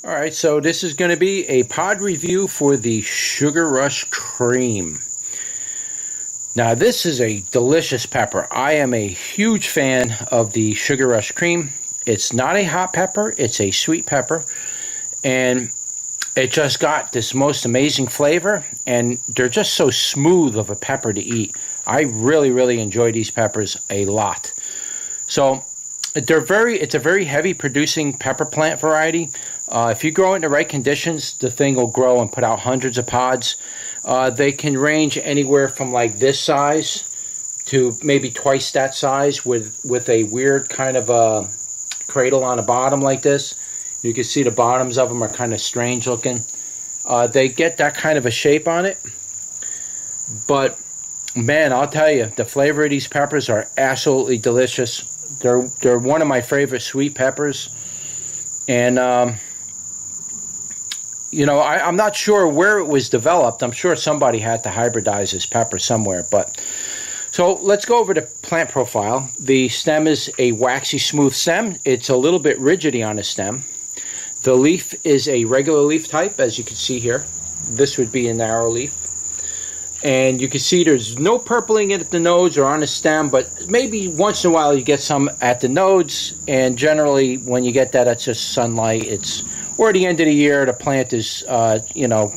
Alright, so this is going to be a pod review for the Sugar Rush Cream. Now this is a delicious pepper. I am a huge fan of the Sugar Rush Cream. It's not a hot pepper, it's a sweet pepper. And it just got this most amazing flavor, and they're just so smooth of a pepper to eat. I really enjoy these peppers a lot. So it's a very heavy producing pepper plant variety. If you grow it in the right conditions, the thing will grow and put out hundreds of pods. They can range anywhere from like this size to maybe twice that size with a weird kind of a cradle on the bottom like this. You can see the bottoms of them are kind of strange looking. They get that kind of a shape on it. But man, I'll tell you, the flavor of these peppers are absolutely delicious. They're one of my favorite sweet peppers. And you know, I'm not sure where it was developed. I'm sure somebody had to hybridize this pepper somewhere. But so let's go over the plant profile. The stem is a waxy smooth stem. It's a little bit rigidy on the stem. The leaf is a regular leaf type, as you can see here. This would be a narrow leaf. And you can see there's no purpling at the nodes or on the stem, but maybe once in a while you get some at the nodes. And generally when you get that, it's just sunlight. Or at the end of the year, the plant is, you know,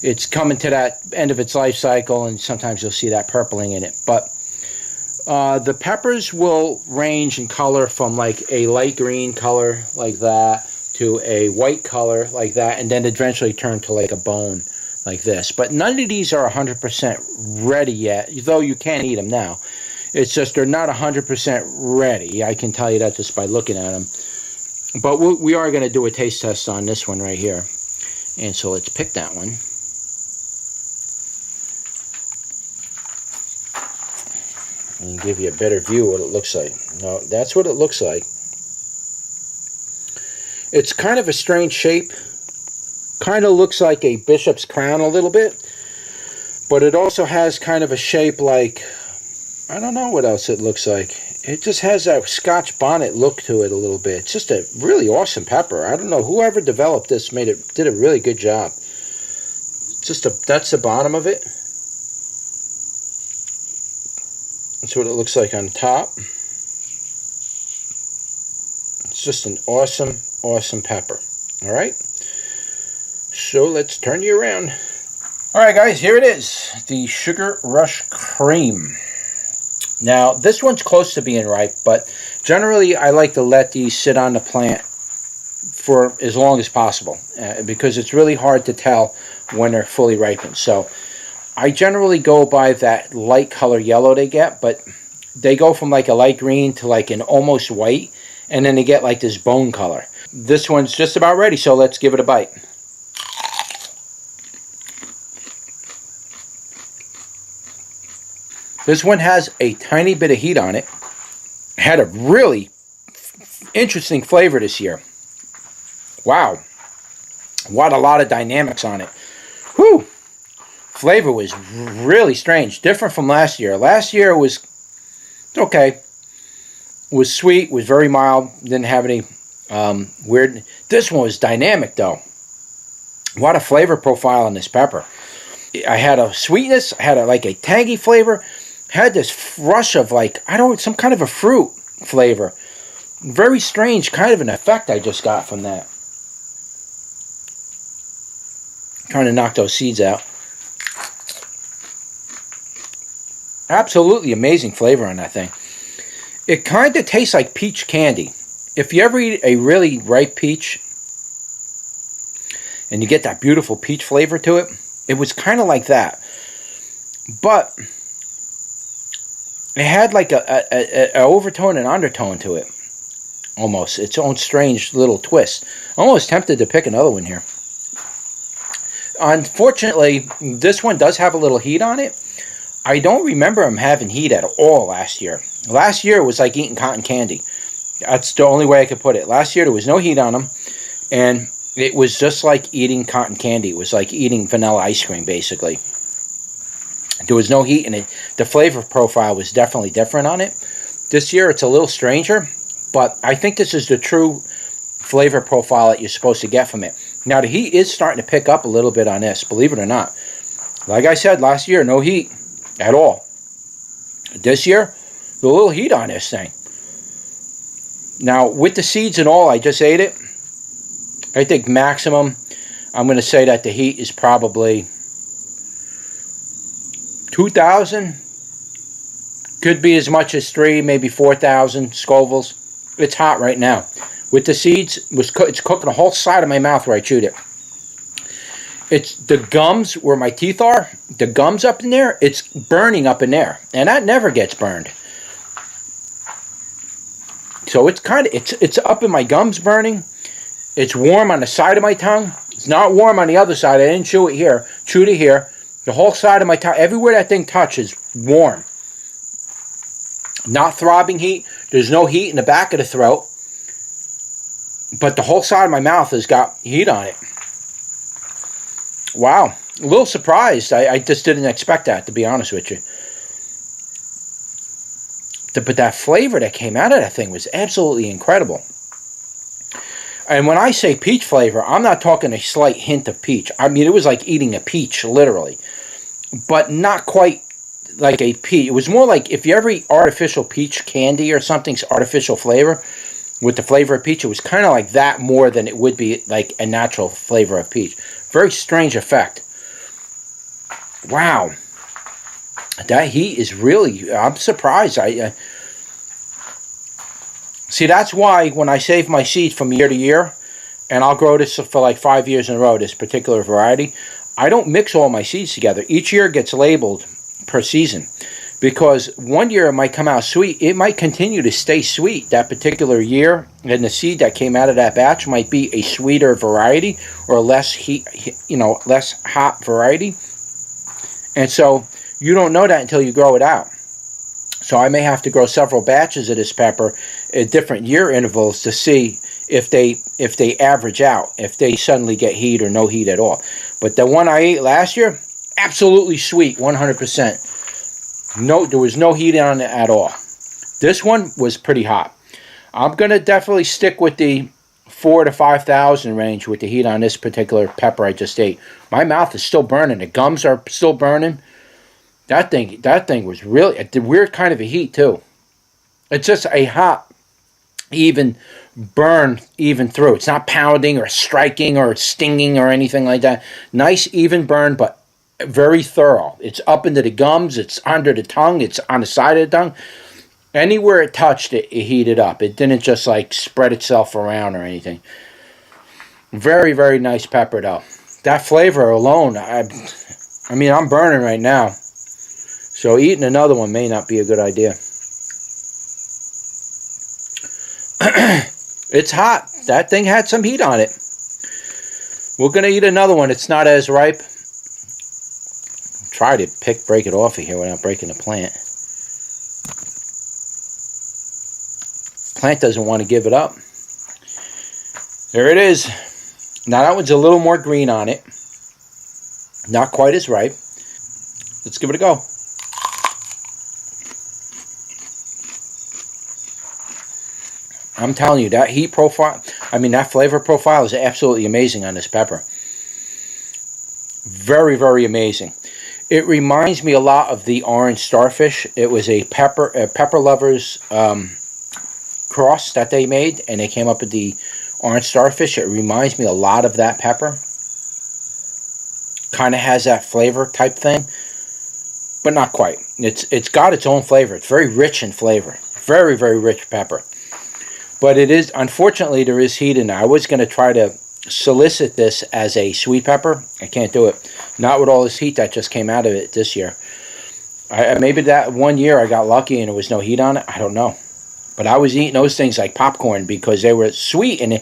it's coming to that end of its life cycle, and sometimes you'll see that purpling in it. But the peppers will range in color from like a light green color like that to a white color like that, and then eventually turn to like a bone like this. But none of these are 100% ready yet, though you can eat them now. It's just they're not 100% ready. I can tell you that just by looking at them. But we are going to do a taste test on this one right here. And so let's pick that one. And give you a better view of what it looks like. No, that's what it looks like. It's kind of a strange shape. Kind of looks like a bishop's crown a little bit. But it also has kind of a shape like, I don't know what else it looks like. It just has that Scotch bonnet look to it a little bit. It's just a really awesome pepper. I don't know, whoever developed this did a really good job. That's the bottom of it. That's what it looks like on top. It's just an awesome pepper. All right. So let's turn you around. All right, guys, here it is. The Sugar Rush Cream. Now, this one's close to being ripe, but generally I like to let these sit on the plant for as long as possible because it's really hard to tell when they're fully ripened. So I generally go by that light color yellow they get, but they go from like a light green to like an almost white, and then they get like this bone color. This one's just about ready, so let's give it a bite. This one has a tiny bit of heat on it. Had a really interesting flavor this year. Wow. What a lot of dynamics on it. Whew. Flavor was really strange. Different from last year. Last year it was okay. It was sweet. Was very mild. Didn't have any weird. This one was dynamic though. What a flavor profile on this pepper. I had a sweetness. I had like a tangy flavor. Had this rush of like, I don't know, some kind of a fruit flavor. Very strange kind of an effect I just got from that. Trying to knock those seeds out. Absolutely amazing flavor on that thing. It kind of tastes like peach candy. If you ever eat a really ripe peach and you get that beautiful peach flavor to it, it was kind of like that. But it had like a overtone and undertone to it. Almost. Its own strange little twist. Almost tempted to pick another one here. Unfortunately, this one does have a little heat on it. I don't remember them having heat at all last year. Last year it was like eating cotton candy. That's the only way I could put it. Last year there was no heat on them. And it was just like eating cotton candy. It was like eating vanilla ice cream, basically. There was no heat in it. The flavor profile was definitely different on it. This year it's a little stranger, but I think this is the true flavor profile that you're supposed to get from it. Now the heat is starting to pick up a little bit on this, believe it or not. Like I said, last year, no heat at all. This year, a little heat on this thing. Now, with the seeds and all, I just ate it. I think maximum, I'm going to say that the heat is probably 2,000. Could be as much as 3, maybe 4,000 Scovilles. It's hot right now. With the seeds, it's cooking the whole side of my mouth where I chewed it. It's the gums where my teeth are, the gums up in there, it's burning up in there. And that never gets burned. So it's kind of, it's up in my gums burning. It's warm on the side of my tongue. It's not warm on the other side. I didn't chew it here. Chewed it here. The whole side of my tongue, everywhere that thing touches, warm. Not throbbing heat. There's no heat in the back of the throat. But the whole side of my mouth has got heat on it. Wow. A little surprised. I just didn't expect that, to be honest with you. But that flavor that came out of that thing was absolutely incredible. And when I say peach flavor, I'm not talking a slight hint of peach. I mean, it was like eating a peach, literally. But not quite like a peach. It was more like if you ever eat artificial peach candy or something's artificial flavor, with the flavor of peach, it was kind of like that more than it would be like a natural flavor of peach. Very strange effect. Wow. That heat is really, I'm surprised. See, that's why when I save my seeds from year to year, and I'll grow this for like 5 years in a row, this particular variety, I don't mix all my seeds together. Each year gets labeled per season. Because one year it might come out sweet. It might continue to stay sweet that particular year. And the seed that came out of that batch might be a sweeter variety or a less heat, less hot variety. And so you don't know that until you grow it out. So I may have to grow several batches of this pepper at different year intervals to see if they average out, if they suddenly get heat or no heat at all. But the one I ate last year, absolutely sweet, 100%. No, there was no heat on it at all. This one was pretty hot. I'm going to definitely stick with the 4,000 to 5,000 range with the heat on this particular pepper I just ate. My mouth is still burning. The gums are still burning. That thing was really a weird kind of a heat too. It's just a hot, even burn even through. It's not pounding or striking or stinging or anything like that. Nice even burn, but very thorough. It's up into the gums. It's under the tongue. It's on the side of the tongue. Anywhere it touched it, it heated up. It didn't just like spread itself around or anything. Very, very nice pepper though. That flavor alone, I mean, I'm burning right now. So eating another one may not be a good idea. It's hot. That thing had some heat on it. We're going to eat another one. It's not as ripe. Try to break it off of here without breaking the plant. Plant doesn't want to give it up. There it is. Now that one's a little more green on it. Not quite as ripe. Let's give it a go. I'm telling you, that heat profile, that flavor profile is absolutely amazing on this pepper. Very, very amazing. It reminds me a lot of the orange starfish. It was a pepper lovers cross that they made, and they came up with the orange starfish. It reminds me a lot of that pepper. Kind of has that flavor type thing, but not quite. It's got its own flavor. It's very rich in flavor. Very, very rich pepper. But it is, unfortunately, there is heat in there. I was going to try to solicit this as a sweet pepper. I can't do it. Not with all this heat that just came out of it this year. Maybe that one year I got lucky and there was no heat on it. I don't know. But I was eating those things like popcorn because they were sweet. And,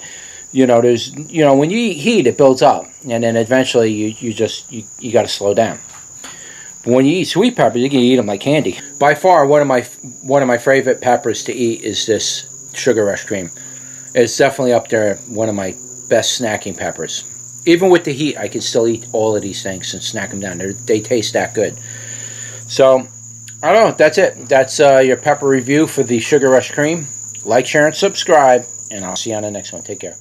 there's, when you eat heat, it builds up. And then eventually you got to slow down. But when you eat sweet peppers, you can eat them like candy. By far, one of my favorite peppers to eat is this Sugar Rush Cream. It's definitely up there, one of my best snacking peppers. Even with the heat, I can still eat all of these things and snack them down. They taste that good. So, I don't know. That's it. That's your pepper review for the Sugar Rush Cream. Like, share, and subscribe. And I'll see you on the next one. Take care.